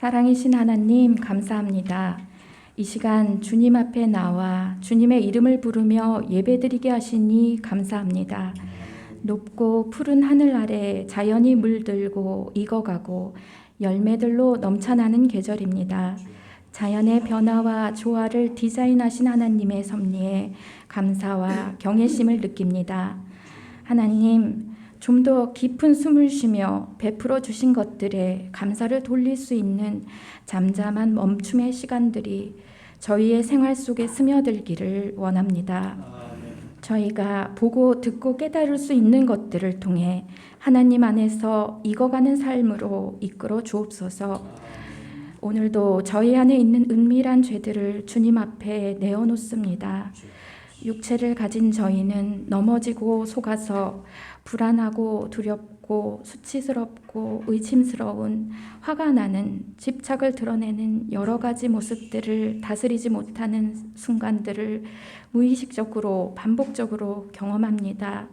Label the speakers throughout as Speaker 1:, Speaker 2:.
Speaker 1: 사랑이신 하나님 감사합니다. 이 시간 주님 앞에 나와 주님의 이름을 부르며 예배드리게 하시니 감사합니다. 높고 푸른 하늘 아래 자연이 물들고 익어가고 열매들로 넘쳐나는 계절입니다. 자연의 변화와 조화를 디자인하신 하나님의 섭리에 감사와 경외심을 느낍니다. 하나님, 좀 더 깊은 숨을 쉬며 베풀어 주신 것들에 감사를 돌릴 수 있는 잠잠한 멈춤의 시간들이 저희의 생활 속에 스며들기를 원합니다. 저희가 보고 듣고 깨달을 수 있는 것들을 통해 하나님 안에서 익어가는 삶으로 이끌어 주옵소서. 오늘도 저희 안에 있는 은밀한 죄들을 주님 앞에 내어놓습니다. 육체를 가진 저희는 넘어지고 속아서 불안하고 두렵고 수치스럽고 의심스러운 화가 나는 집착을 드러내는 여러 가지 모습들을 다스리지 못하는 순간들을 무의식적으로 반복적으로 경험합니다.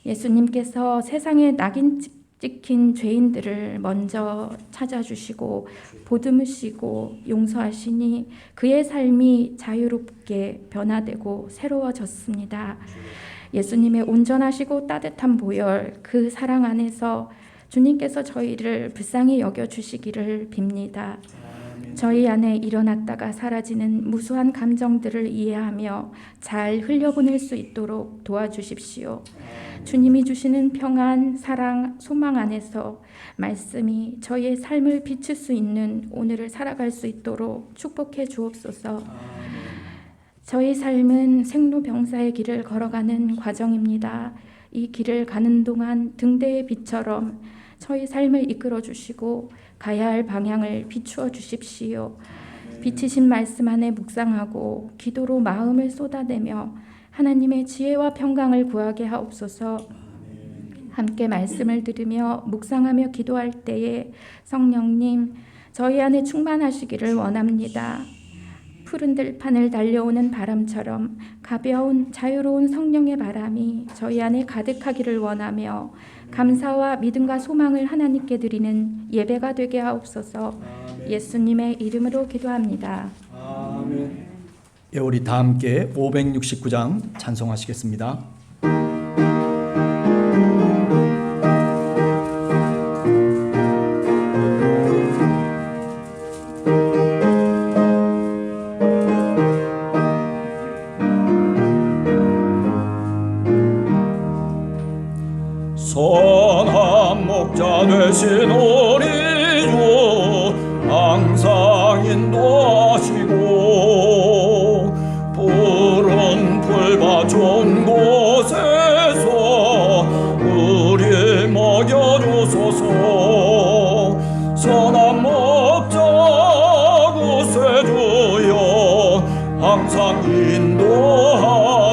Speaker 1: 예수님께서 세상에 낙인 찍힌 죄인들을 먼저 찾아주시고 보듬으시고 용서하시니 그의 삶이 자유롭게 변화되고 새로워졌습니다. 예수님의 온전하시고 따뜻한 보혈, 그 사랑 안에서 주님께서 저희를 불쌍히 여겨주시기를 빕니다. 저희 안에 일어났다가 사라지는 무수한 감정들을 이해하며 잘 흘려보낼 수 있도록 도와주십시오. 주님이 주시는 평안, 사랑, 소망 안에서 말씀이 저희의 삶을 비출 수 있는 오늘을 살아갈 수 있도록 축복해 주옵소서. 저희 삶은 생로병사의 길을 걸어가는 과정입니다. 이 길을 가는 동안 등대의 빛처럼 저희 삶을 이끌어 주시고 가야 할 방향을 비추어 주십시오. 비치신 말씀 안에 묵상하고 기도로 마음을 쏟아내며 하나님의 지혜와 평강을 구하게 하옵소서. 함께 말씀을 들으며 묵상하며 기도할 때에 성령님 저희 안에 충만하시기를 원합니다. 푸른 들판을 달려오는 바람처럼 가벼운 자유로운 성령의 바람이 저희 안에 가득하기를 원하며 감사와 믿음과 소망을 하나님께 드리는 예배가 되게 하옵소서. 예수님의 이름으로 기도합니다.
Speaker 2: 아멘. 예, 우리 다 함께 569장 찬송하시겠습니다.
Speaker 3: 선한 목자 되신 우리 주 항상 인도하시고 푸른 풀밭 좋은 곳에서 우리 먹여주소서. 선한 목자 구세주여 항상 인도하소서.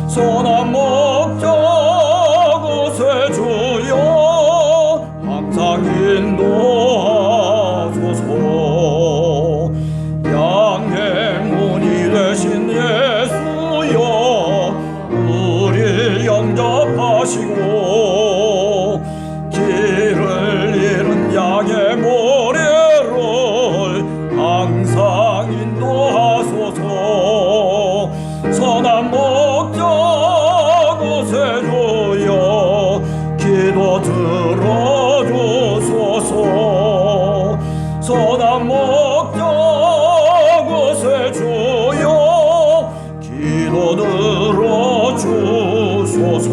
Speaker 3: 선한 목자 구세주여 항상 인도하소서. 양의 문이 되신 예수여 우리 영접하시고 길을 잃은 양의 모래를 항상 인도하소서. 선한 목자 구세주여 기도 들어주소서. 선한 목자 구세주여 기도 들어주소서.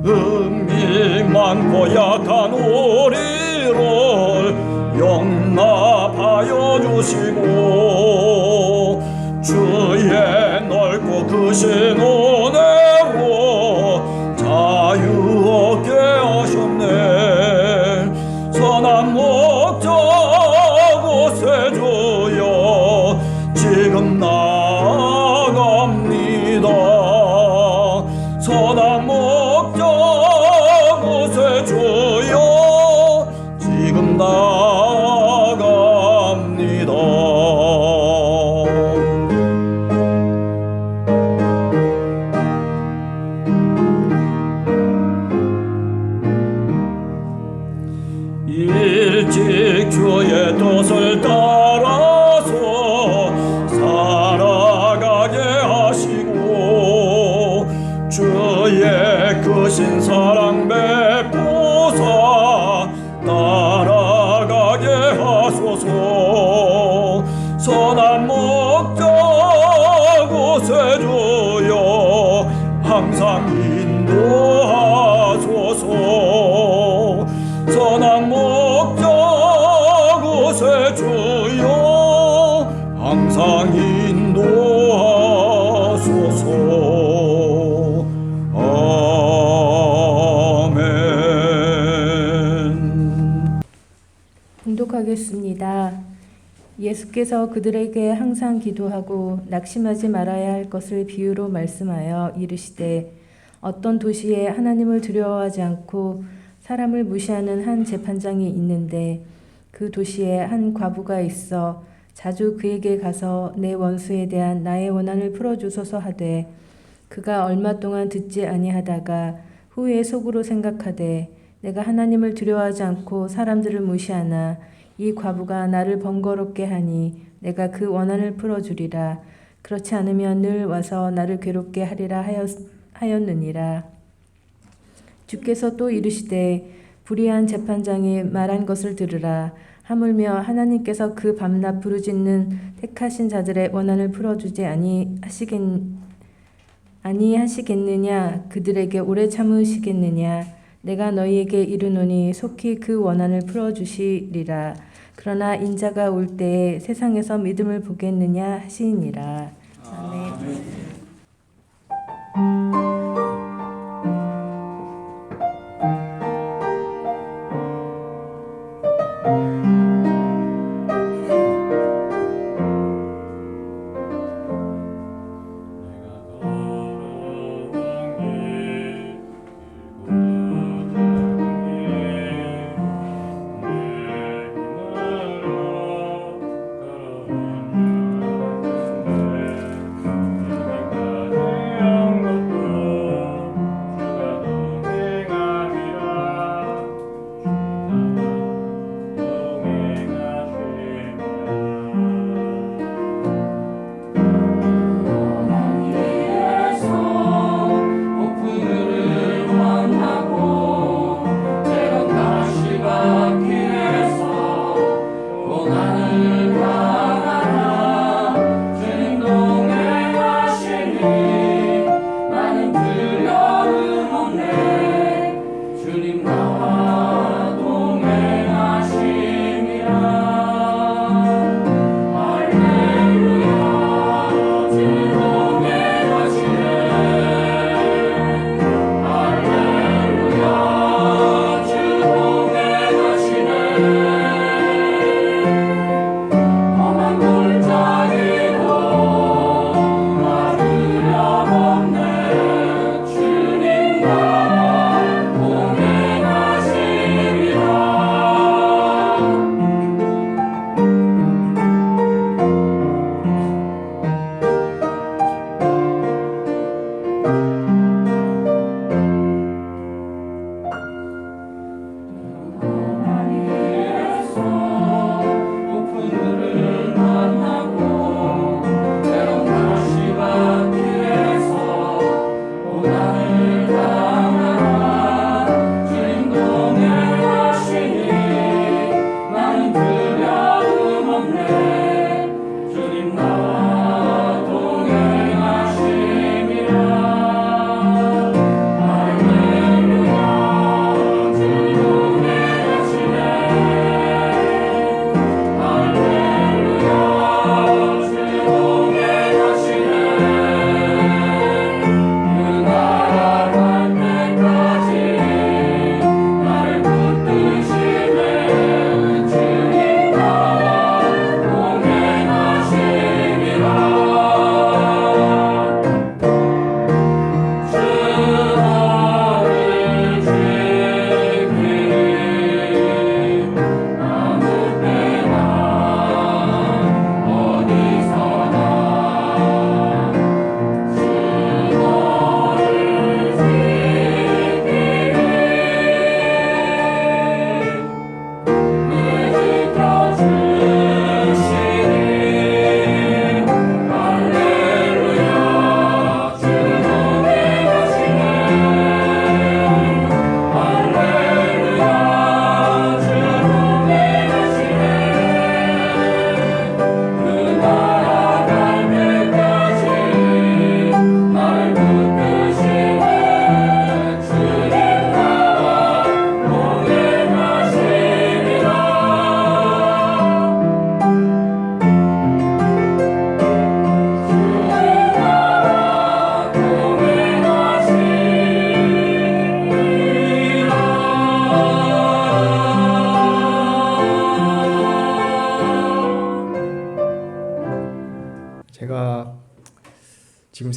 Speaker 3: 음이 많고 약한 우리를 용납하여 주시고 주의 넓고 크신 은혜로 자유 얻게 하셨네. 선한 목자 구세주여 지금 나갑니다. 선한 목자 구세주여 지금 나갑니다. 일찍 주의 뜻을 따라서 살아가게 하시고 주의 크신 사랑 베푸사 따라가게 하소서. 선한 목적 곳에 주여 항상 인도하소서. 선한 목적 곳에 주여 항상 인도하소서. 아멘.
Speaker 4: 봉독하겠습니다. 예수께서 그들에게 항상 기도하고 낙심하지 말아야 할 것을 비유로 말씀하여 이르시되 어떤 도시에 하나님을 두려워하지 않고 사람을 무시하는 한 재판장이 있는데 그 도시에 한 과부가 있어 자주 그에게 가서 내 원수에 대한 나의 원한을 풀어주소서 하되 그가 얼마 동안 듣지 아니하다가 후에 속으로 생각하되 내가 하나님을 두려워하지 않고 사람들을 무시하나 이 과부가 나를 번거롭게 하니 내가 그 원한을 풀어주리라. 그렇지 않으면 늘 와서 나를 괴롭게 하리라 하였느니라. 주께서 또 이르시되 불의한 재판장이 말한 것을 들으라. 하물며 하나님께서 그 밤낮 부르짖는 택하신 자들의 원한을 풀어주지 아니하시겠느냐. 그들에게 오래 참으시겠느냐. 내가 너희에게 이르노니 속히 그 원한을 풀어주시리라. 그러나 인자가 올 때에 세상에서 믿음을 보겠느냐 하시니라. 아멘.
Speaker 3: 내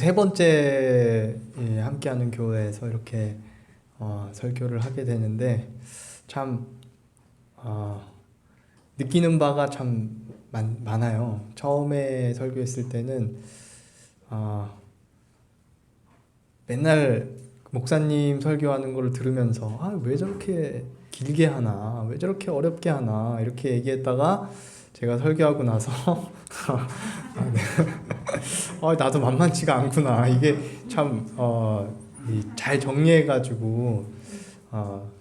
Speaker 5: 세 번째 함께하는 교회에서 이렇게 설교를 하게 되는데 참 느끼는 바가 참 많아요. 처음에 설교했을 때는 맨날 목사님 설교하는 거를 들으면서 왜 저렇게 길게 하나, 왜 저렇게 어렵게 하나 이렇게 얘기했다가 제가 설교하고 나서 나도 만만치가 않구나. 이게 참 잘 정리해가지고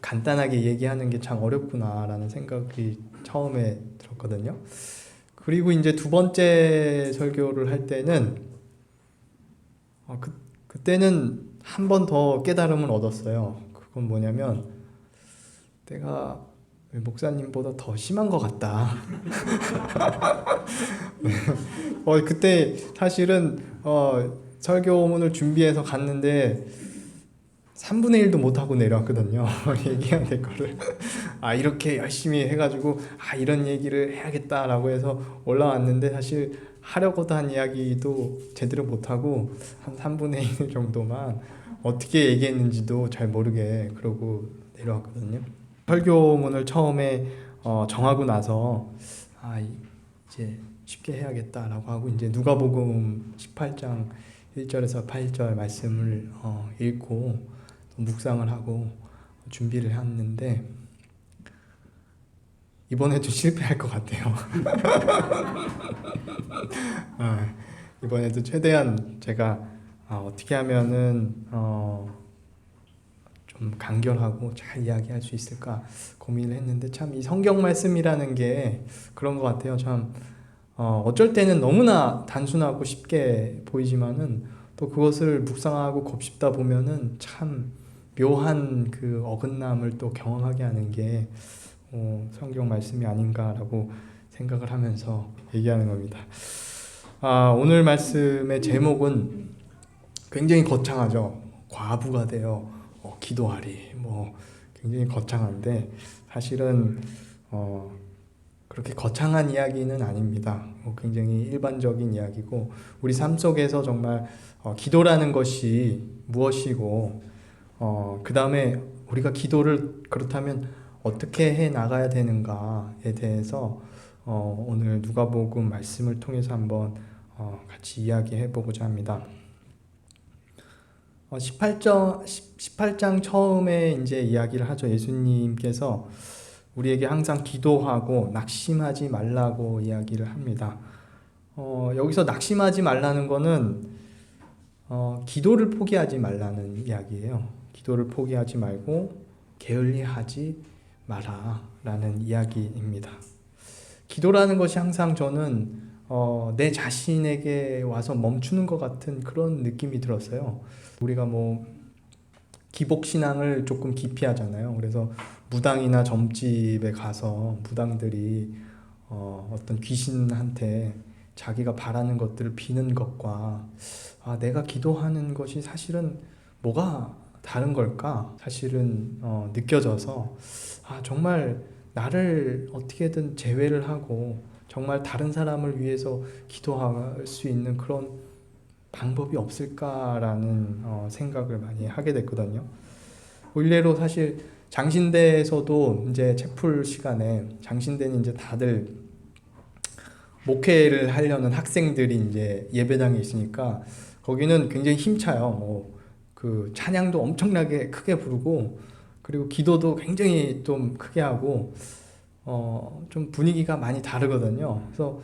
Speaker 5: 간단하게 얘기하는 게 참 어렵구나라는 생각이 처음에 들었거든요. 그리고 이제 두 번째 설교를 할 때는 그때는 한 번 더 깨달음을 얻었어요. 그건 뭐냐면 내가 목사님보다 더 심한 것 같다. 그때 사실은 설교문을 준비해서 갔는데 3분의 1도 못하고 내려왔거든요. 얘기해야 될 거를. 이렇게 열심히 해가지고 이런 얘기를 해야겠다라고 해서 올라왔는데 사실 하려고도 한 이야기도 제대로 못하고 한 3분의 1 정도만 어떻게 얘기했는지도 잘 모르게 그러고 내려왔거든요. 설교문을 처음에 정하고 나서 이제 쉽게 해야겠다라고 하고 이제 누가복음 18장 1절에서 8절 말씀을 읽고 묵상을 하고 준비를 했는데 이번에도 실패할 것 같아요. 이번에도 최대한 제가 어떻게 하면은 좀 간결하고 잘 이야기할 수 있을까 고민을 했는데 참 이 성경 말씀이라는 게 그런 것 같아요. 참 어쩔 때는 너무나 단순하고 쉽게 보이지만은 또 그것을 묵상하고 곱씹다 보면은 참 묘한 그 어긋남을 또 경험하게 하는 게 성경 말씀이 아닌가라고 생각을 하면서 얘기하는 겁니다. 오늘 말씀의 제목은 굉장히 거창하죠. 과부가 되어 기도하리. 굉장히 거창한데 사실은 그렇게 거창한 이야기는 아닙니다. 굉장히 일반적인 이야기고 우리 삶 속에서 정말 기도라는 것이 무엇이고 그 다음에 우리가 기도를 그렇다면 어떻게 해 나가야 되는가에 대해서 오늘 누가복음 말씀을 통해서 한번 같이 이야기해 보고자 합니다. 18장 처음에 이제 이야기를 하죠. 예수님께서 우리에게 항상 기도하고 낙심하지 말라고 이야기를 합니다. 여기서 낙심하지 말라는 거는 기도를 포기하지 말라는 이야기예요. 기도를 포기하지 말고 게을리하지 마라라는 이야기입니다. 기도라는 것이 항상 저는 내 자신에게 와서 멈추는 것 같은 그런 느낌이 들었어요. 우리가 기복신앙을 조금 깊이 하잖아요. 그래서 무당이나 점집에 가서 무당들이 어떤 귀신한테 자기가 바라는 것들을 비는 것과 내가 기도하는 것이 사실은 뭐가 다른 걸까? 사실은 느껴져서 정말 나를 어떻게든 제외를 하고 정말 다른 사람을 위해서 기도할 수 있는 그런 방법이 없을까라는 생각을 많이 하게 됐거든요. 일례로 사실 장신대에서도 이제 채플 시간에 장신대는 이제 다들 목회를 하려는 학생들이 이제 예배당에 있으니까 거기는 굉장히 힘차요. 그 찬양도 엄청나게 크게 부르고 그리고 기도도 굉장히 좀 크게 하고 좀 분위기가 많이 다르거든요. 그래서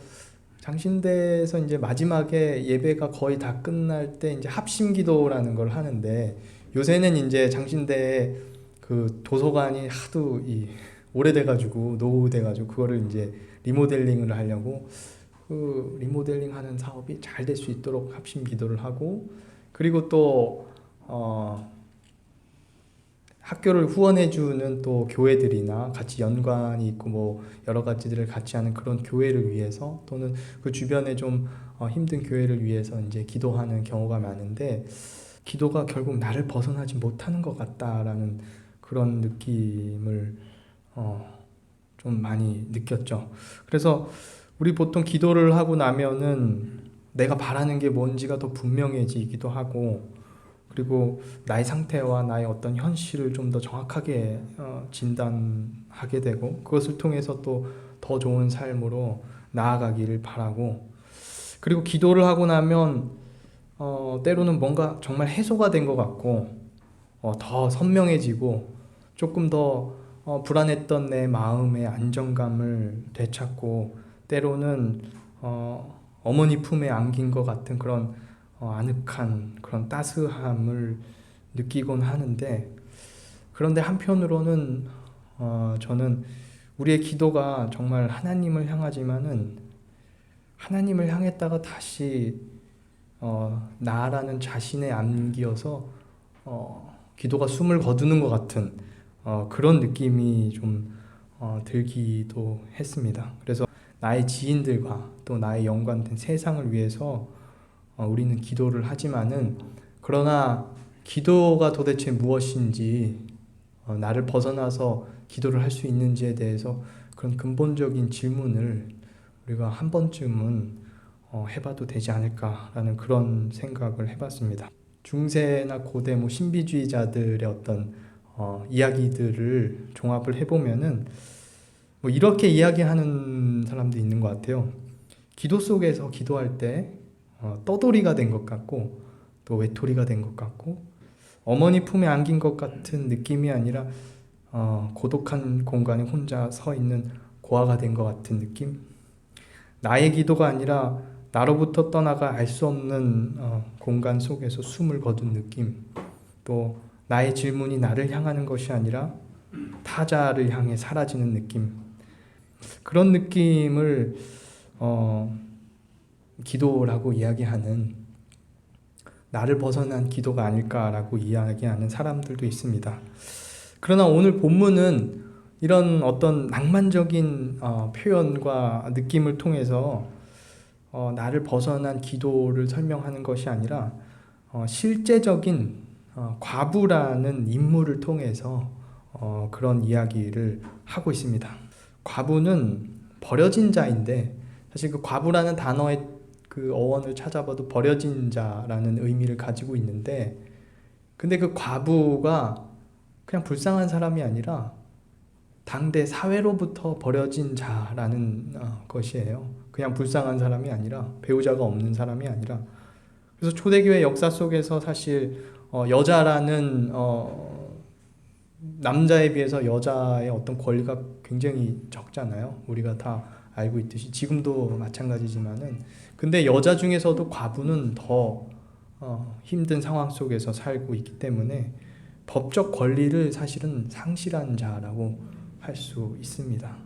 Speaker 5: 장신대에서 이제 마지막에 예배가 거의 다 끝날 때 이제 합심 기도라는 걸 하는데 요새는 이제 장신대에 그 도서관이 하도 오래돼가지고 노후돼가지고 그거를 이제 리모델링을 하려고 그 리모델링 하는 사업이 잘 될 수 있도록 합심 기도를 하고 그리고 또 학교를 후원해주는 또 교회들이나 같이 연관이 있고 여러 가지들을 같이 하는 그런 교회를 위해서 또는 그 주변에 좀 힘든 교회를 위해서 이제 기도하는 경우가 많은데 기도가 결국 나를 벗어나지 못하는 것 같다라는 그런 느낌을 좀 많이 느꼈죠. 그래서 우리 보통 기도를 하고 나면은 내가 바라는 게 뭔지가 더 분명해지기도 하고, 그리고 나의 상태와 나의 어떤 현실을 좀 더 정확하게 진단하게 되고, 그것을 통해서 또 더 좋은 삶으로 나아가기를 바라고, 그리고 기도를 하고 나면 때로는 뭔가 정말 해소가 된 것 같고, 더 선명해지고, 조금 더 불안했던 내 마음의 안정감을 되찾고, 때로는 어머니 품에 안긴 것 같은 그런 아늑한 그런 따스함을 느끼곤 하는데, 그런데 한편으로는 저는 우리의 기도가 정말 하나님을 향하지만은 하나님을 향했다가 다시 나라는 자신의 안기여서 기도가 숨을 거두는 것 같은 그런 느낌이 좀 들기도 했습니다. 그래서 나의 지인들과 또 나의 연관된 세상을 위해서 우리는 기도를 하지만은, 그러나 기도가 도대체 무엇인지, 나를 벗어나서 기도를 할 수 있는지에 대해서 그런 근본적인 질문을 우리가 한 번쯤은 해봐도 되지 않을까라는 그런 생각을 해봤습니다. 중세나 고대 신비주의자들의 어떤 이야기들을 종합을 해보면은 이렇게 이야기하는 사람도 있는 것 같아요. 기도 속에서 기도할 때 떠돌이가 된 것 같고, 또 외톨이가 된 것 같고, 어머니 품에 안긴 것 같은 느낌이 아니라 고독한 공간에 혼자 서 있는 고아가 된 것 같은 느낌. 나의 기도가 아니라 나로부터 떠나가 알 수 없는 공간 속에서 숨을 거둔 느낌. 또 나의 질문이 나를 향하는 것이 아니라 타자를 향해 사라지는 느낌. 그런 느낌을 기도라고 이야기하는, 나를 벗어난 기도가 아닐까라고 이야기하는 사람들도 있습니다. 그러나 오늘 본문은 이런 어떤 낭만적인 표현과 느낌을 통해서 나를 벗어난 기도를 설명하는 것이 아니라 실제적인 과부라는 인물을 통해서 그런 이야기를 하고 있습니다. 과부는 버려진 자인데, 사실 그 과부라는 단어의 그 어원을 찾아봐도 버려진 자라는 의미를 가지고 있는데, 근데 그 과부가 그냥 불쌍한 사람이 아니라 당대 사회로부터 버려진 자라는 것이에요. 그냥 불쌍한 사람이 아니라, 배우자가 없는 사람이 아니라. 그래서 초대교회 역사 속에서 사실 여자라는 남자에 비해서 여자의 어떤 권리가 굉장히 적잖아요. 우리가 다 알고 있듯이 지금도 마찬가지지만은, 근데 여자 중에서도 과부는 더 힘든 상황 속에서 살고 있기 때문에 법적 권리를 사실은 상실한 자라고 할 수 있습니다.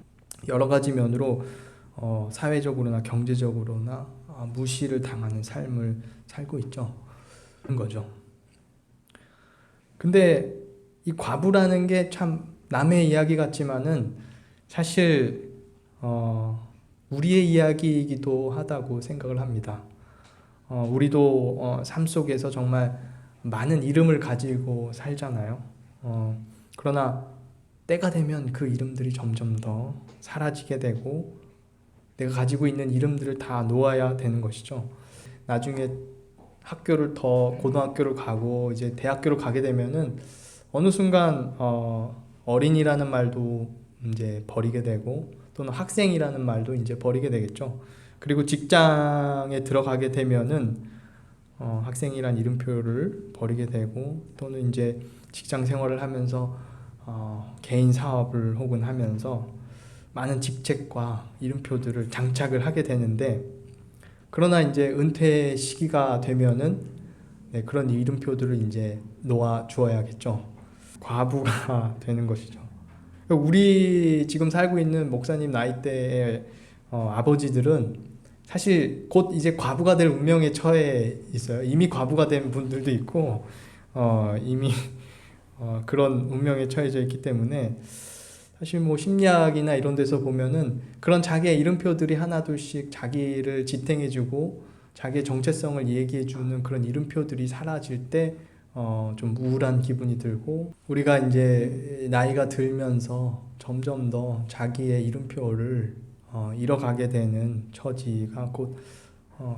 Speaker 5: 여러 가지 면으로 사회적으로나 경제적으로나 무시를 당하는 삶을 살고 있죠. 그런 거죠. 근데 이 과부라는 게 참 남의 이야기 같지만은 사실 우리의 이야기이기도 하다고 생각을 합니다. 우리도 삶 속에서 정말 많은 이름을 가지고 살잖아요. 그러나 때가 되면 그 이름들이 점점 더 사라지게 되고, 내가 가지고 있는 이름들을 다 놓아야 되는 것이죠. 나중에 학교를 더 고등학교를 가고 이제 대학교를 가게 되면은 어느 순간 어린이라는 말도 이제 버리게 되고, 또는 학생이라는 말도 이제 버리게 되겠죠. 그리고 직장에 들어가게 되면은 학생이란 이름표를 버리게 되고, 또는 이제 직장 생활을 하면서 개인 사업을 혹은 하면서 많은 직책과 이름표들을 장착을 하게 되는데, 그러나 이제 은퇴 시기가 되면은 그런 이름표들을 이제 놓아 주어야겠죠. 과부가 되는 것이죠. 우리 지금 살고 있는 목사님 나이대의 아버지들은 사실 곧 이제 과부가 될 운명에 처해 있어요. 이미 과부가 된 분들도 있고 이미 그런 운명에 처해져 있기 때문에, 사실 심리학이나 이런 데서 보면은 그런 자기의 이름표들이 하나둘씩 자기를 지탱해주고 자기의 정체성을 얘기해주는 그런 이름표들이 사라질 때 좀 우울한 기분이 들고, 우리가 이제 나이가 들면서 점점 더 자기의 이름표를 잃어가게 되는 처지가 곧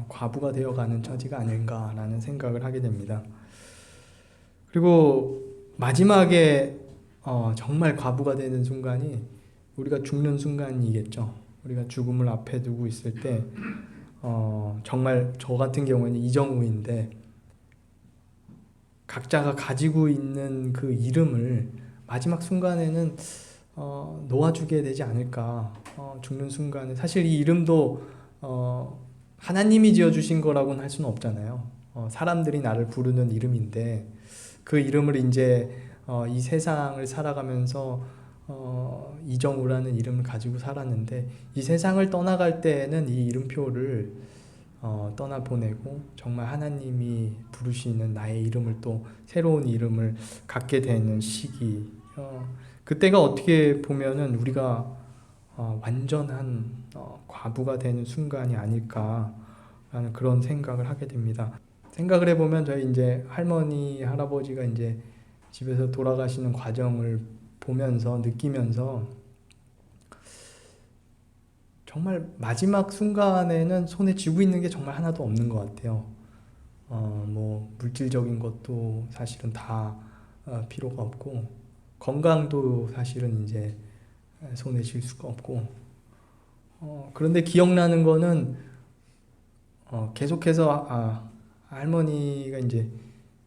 Speaker 5: 과부가 되어가는 처지가 아닌가라는 생각을 하게 됩니다. 그리고 마지막에 정말 과부가 되는 순간이 우리가 죽는 순간이겠죠. 우리가 죽음을 앞에 두고 있을 때 정말 저 같은 경우에는 이정우인데 각자가 가지고 있는 그 이름을 마지막 순간에는 놓아주게 되지 않을까. 죽는 순간에 사실 이 이름도 하나님이 지어주신 거라고는 할 수는 없잖아요. 사람들이 나를 부르는 이름인데 그 이름을 이제 이 세상을 살아가면서 이정우라는 이름을 가지고 살았는데 이 세상을 떠나갈 때에는 이 이름표를 떠나보내고 정말 하나님이 부르시는 나의 이름을 또 새로운 이름을 갖게 되는 시기, 그때가 어떻게 보면은 우리가 완전한 과부가 되는 순간이 아닐까라는 그런 생각을 하게 됩니다. 생각을 해보면 저희 이제 할머니 할아버지가 이제 집에서 돌아가시는 과정을 보면서 느끼면서 정말 마지막 순간에는 손에 쥐고 있는 게 정말 하나도 없는 것 같아요. 뭐 물질적인 것도 사실은 다 필요가 없고 건강도 사실은 이제 손에 쥘 수가 없고 그런데 기억나는 거는 계속해서 할머니가 이제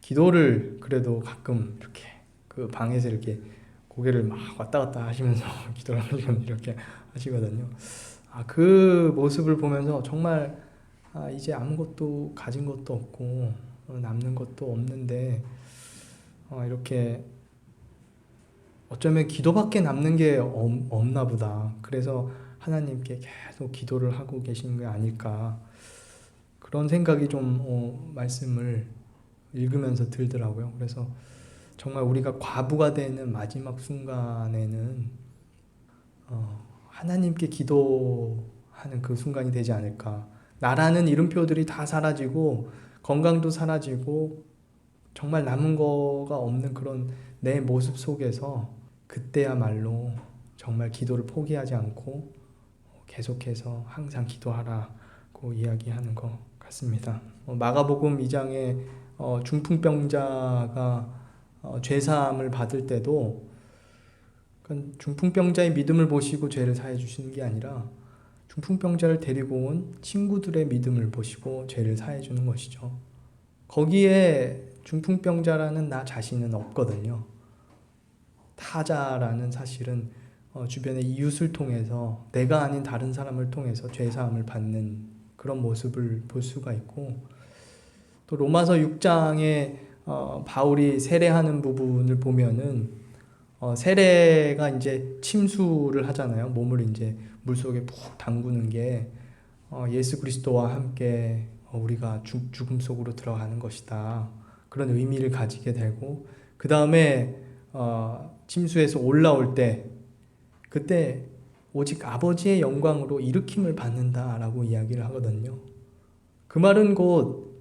Speaker 5: 기도를 그래도 가끔 이렇게 그 방에서 이렇게 고개를 막 왔다 갔다 하시면서 기도를 하시면 이렇게 하시거든요. 그 모습을 보면서 정말 이제 아무것도 가진 것도 없고 남는 것도 없는데 이렇게 어쩌면 기도밖에 남는 게 없나 보다. 그래서 하나님께 계속 기도를 하고 계신 게 아닐까. 그런 생각이 좀 말씀을 읽으면서 들더라고요. 그래서 정말 우리가 과부가 되는 마지막 순간에는 하나님께 기도하는 그 순간이 되지 않을까. 나라는 이름표들이 다 사라지고 건강도 사라지고 정말 남은 거가 없는 그런 내 모습 속에서 그때야말로 정말 기도를 포기하지 않고 계속해서 항상 기도하라고 이야기하는 것 같습니다. 마가복음 2장에 중풍병자가 죄사함을 받을 때도 중풍병자의 믿음을 보시고 죄를 사해 주시는 게 아니라 중풍병자를 데리고 온 친구들의 믿음을 보시고 죄를 사해 주는 것이죠. 거기에 중풍병자라는 나 자신은 없거든요. 타자라는 사실은 주변의 이웃을 통해서 내가 아닌 다른 사람을 통해서 죄사함을 받는 그런 모습을 볼 수가 있고 또 로마서 6장에 바울이 세례하는 부분을 보면은 세례가 이제 침수를 하잖아요. 몸을 이제 물속에 푹 담그는 게 예수 그리스도와 함께 우리가 죽음 속으로 들어가는 것이다. 그런 의미를 가지게 되고 그 다음에 침수에서 올라올 때 그때 오직 아버지의 영광으로 일으킴을 받는다라고 이야기를 하거든요. 그 말은 곧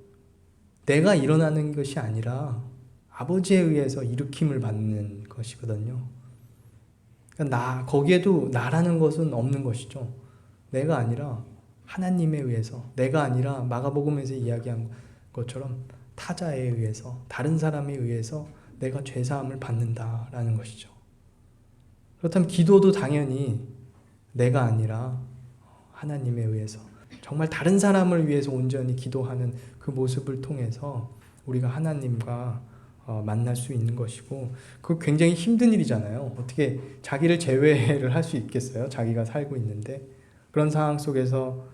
Speaker 5: 내가 일어나는 것이 아니라 아버지에 의해서 일으킴을 받는 것이거든요. 그러니까 거기에도 나라는 것은 없는 것이죠. 내가 아니라 하나님에 의해서, 내가 아니라 마가복음에서 이야기한 것처럼 타자에 의해서, 다른 사람에 의해서 내가 죄사함을 받는다라는 것이죠. 그렇다면 기도도 당연히 내가 아니라 하나님에 의해서 정말 다른 사람을 위해서 온전히 기도하는 그 모습을 통해서 우리가 하나님과 만날 수 있는 것이고 그거 굉장히 힘든 일이잖아요. 어떻게 자기를 제외를 할 수 있겠어요? 자기가 살고 있는데 그런 상황 속에서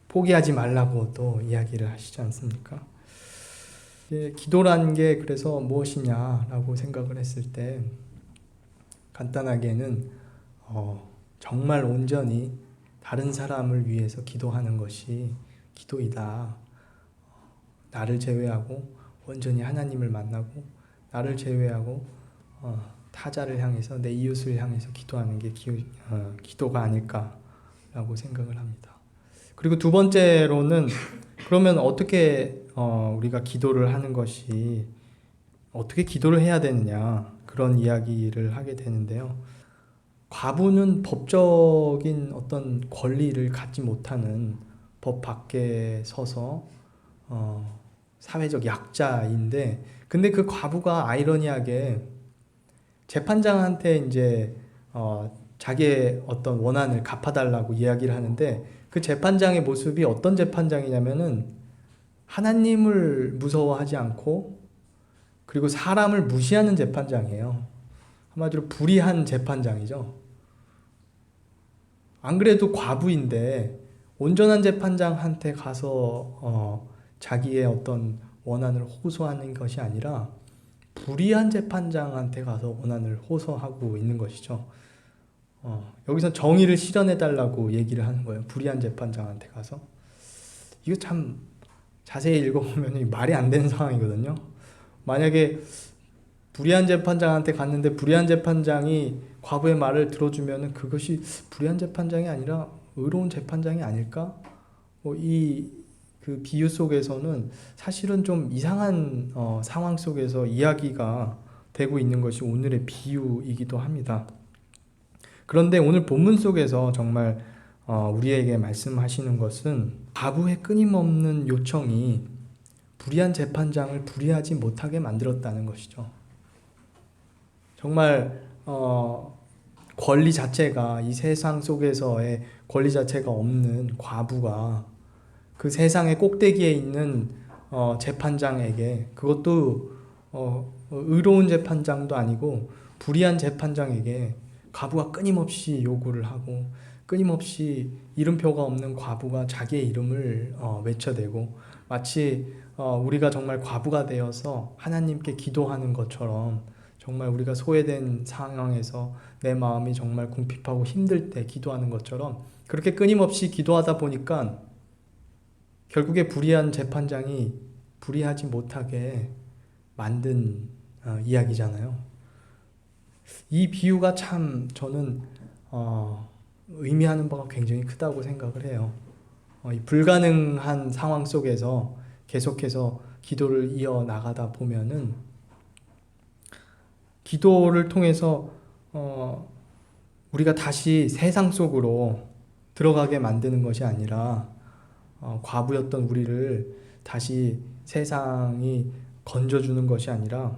Speaker 5: 포기하지 말라고 또 이야기를 하시지 않습니까? 기도란 게 그래서 무엇이냐라고 생각을 했을 때 간단하게는 정말 온전히 다른 사람을 위해서 기도하는 것이 기도이다. 나를 제외하고 온전히 하나님을 만나고 나를 제외하고 타자를 향해서 내 이웃을 향해서 기도하는 게 기도가 아닐까라고 생각을 합니다. 그리고 두 번째로는 그러면 어떻게 우리가 기도를 하는 것이 어떻게 기도를 해야 되느냐 그런 이야기를 하게 되는데요. 과부는 법적인 어떤 권리를 갖지 못하는 법 밖에 서서 사회적 약자인데, 근데 그 과부가 아이러니하게 재판장한테 이제 자기의 어떤 원한을 갚아달라고 이야기를 하는데, 그 재판장의 모습이 어떤 재판장이냐면은 하나님을 무서워하지 않고 그리고 사람을 무시하는 재판장이에요. 한마디로 불의한 재판장이죠. 안 그래도 과부인데 온전한 재판장한테 가서 자기의 어떤 원한을 호소하는 것이 아니라 불의한 재판장한테 가서 원한을 호소하고 있는 것이죠. 여기서 정의를 실현해달라고 얘기를 하는 거예요. 불의한 재판장한테 가서. 이거 참 자세히 읽어보면 말이 안 되는 상황이거든요. 만약에 불의한 재판장한테 갔는데 불의한 재판장이 과부의 말을 들어주면 그것이 불의한 재판장이 아니라 의로운 재판장이 아닐까? 그 비유 속에서는 사실은 좀 이상한 상황 속에서 이야기가 되고 있는 것이 오늘의 비유이기도 합니다. 그런데 오늘 본문 속에서 정말 우리에게 말씀하시는 것은 과부의 끊임없는 요청이 불의한 재판장을 불의하지 못하게 만들었다는 것이죠. 정말 권리 자체가, 이 세상 속에서의 권리 자체가 없는 과부가 그 세상의 꼭대기에 있는 재판장에게, 그것도 의로운 재판장도 아니고 불의한 재판장에게 과부가 끊임없이 요구를 하고, 끊임없이 이름표가 없는 과부가 자기의 이름을 외쳐대고, 마치 우리가 정말 과부가 되어서 하나님께 기도하는 것처럼, 정말 우리가 소외된 상황에서 내 마음이 정말 궁핍하고 힘들 때 기도하는 것처럼 그렇게 끊임없이 기도하다 보니까 결국에 불의한 재판장이 불의하지 못하게 만든 이야기잖아요. 이 비유가 참 저는 의미하는 바가 굉장히 크다고 생각을 해요. 이 불가능한 상황 속에서 계속해서 기도를 이어나가다 보면은 기도를 통해서 우리가 다시 세상 속으로 들어가게 만드는 것이 아니라 과부였던 우리를 다시 세상이 건져주는 것이 아니라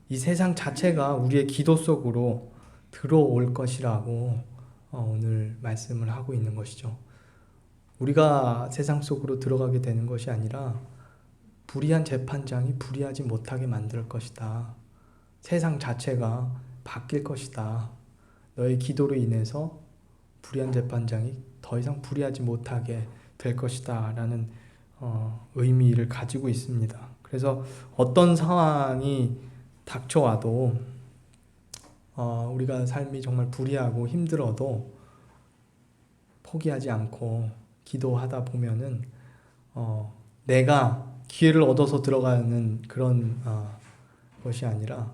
Speaker 5: 이 세상 자체가 우리의 기도 속으로 들어올 것이라고 오늘 말씀을 하고 있는 것이죠. 우리가 세상 속으로 들어가게 되는 것이 아니라 불의한 재판장이 불의하지 못하게 만들 것이다. 세상 자체가 바뀔 것이다. 너의 기도로 인해서 불의한 재판장이 더 이상 불의하지 못하게 될 것이다 라는 의미를 가지고 있습니다. 그래서 어떤 상황이 닥쳐와도 우리가 삶이 정말 불의하고 힘들어도 포기하지 않고 기도하다 보면은 내가 기회를 얻어서 들어가는 그런 것이 아니라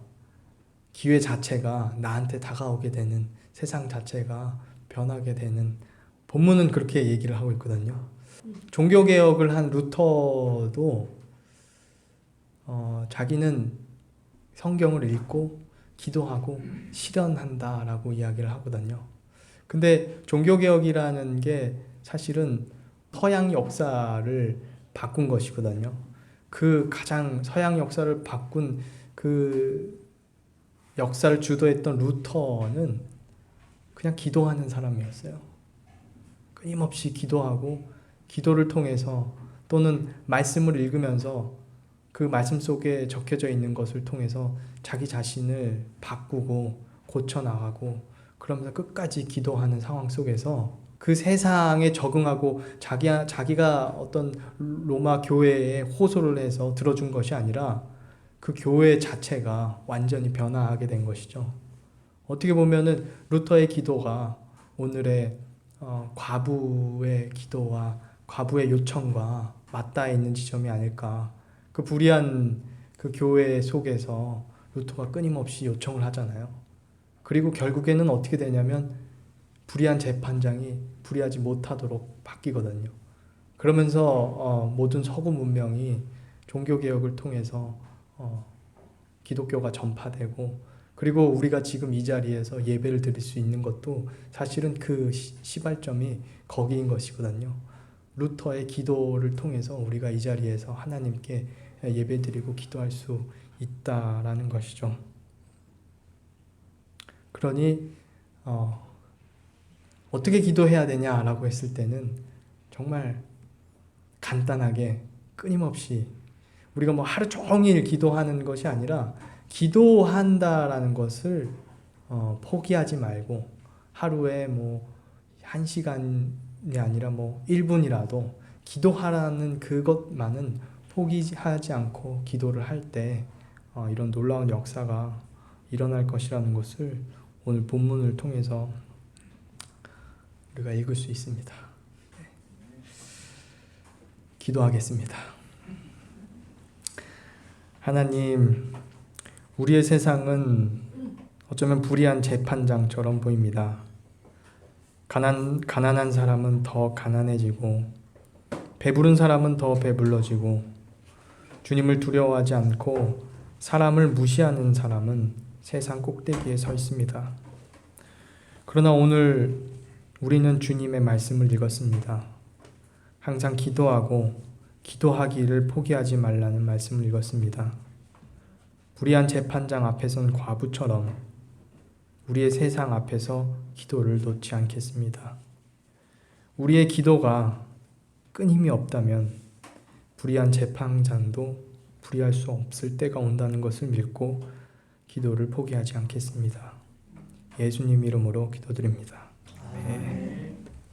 Speaker 5: 기회 자체가 나한테 다가오게 되는, 세상 자체가 변하게 되는, 본문은 그렇게 얘기를 하고 있거든요. 종교개혁을 한 루터도 자기는 성경을 읽고 기도하고 실현한다라고 이야기를 하거든요. 근데 종교개혁이라는 게 사실은 서양 역사를 바꾼 것이거든요. 그 가장 서양 역사를 바꾼 그 역사를 주도했던 루터는 그냥 기도하는 사람이었어요. 끊임없이 기도하고 기도를 통해서 또는 말씀을 읽으면서 그 말씀 속에 적혀져 있는 것을 통해서 자기 자신을 바꾸고 고쳐나가고 그러면서 끝까지 기도하는 상황 속에서 그 세상에 적응하고 자기가 어떤 로마 교회에 호소를 해서 들어준 것이 아니라 그 교회 자체가 완전히 변화하게 된 것이죠. 어떻게 보면은 루터의 기도가 오늘의 과부의 기도와 과부의 요청과 맞닿아 있는 지점이 아닐까. 그 불의한 그 교회 속에서 루터가 끊임없이 요청을 하잖아요. 그리고 결국에는 어떻게 되냐면 불의한 재판장이 불의하지 못하도록 바뀌거든요. 그러면서 모든 서구 문명이 종교개혁을 통해서 기독교가 전파되고, 그리고 우리가 지금 이 자리에서 예배를 드릴 수 있는 것도 사실은 그 시발점이 거기인 것이거든요. 루터의 기도를 통해서 우리가 이 자리에서 하나님께 예배드리고 기도할 수 있다라는 것이죠. 그러니 어떻게 기도해야 되냐라고 했을 때는 정말 간단하게 끊임없이 우리가 뭐 하루 종일 기도하는 것이 아니라 기도한다라는 것을 포기하지 말고 하루에 뭐 1시간이 아니라 뭐 1분이라도 기도하라는 그것만은 포기하지 않고 기도를 할 때 이런 놀라운 역사가 일어날 것이라는 것을 오늘 본문을 통해서 우리가 읽을 수 있습니다. 기도하겠습니다. 하나님, 우리의 세상은 어쩌면 불의한 재판장처럼 보입니다. 가난한 사람은 더 가난해지고 배부른 사람은 더 배불러지고 주님을 두려워하지 않고 사람을 무시하는 사람은 세상 꼭대기에 서 있습니다. 그러나 오늘 우리는 주님의 말씀을 읽었습니다. 항상 기도하고 기도하기를 포기하지 말라는 말씀을 읽었습니다. 불의한 재판장 앞에선 과부처럼 우리의 세상 앞에서 기도를 놓지 않겠습니다. 우리의 기도가 끊임이 없다면 불의한 재판장도 불의할 수 없을 때가 온다는 것을 믿고 기도를 포기하지 않겠습니다. 예수님 이름으로 기도드립니다. 아멘.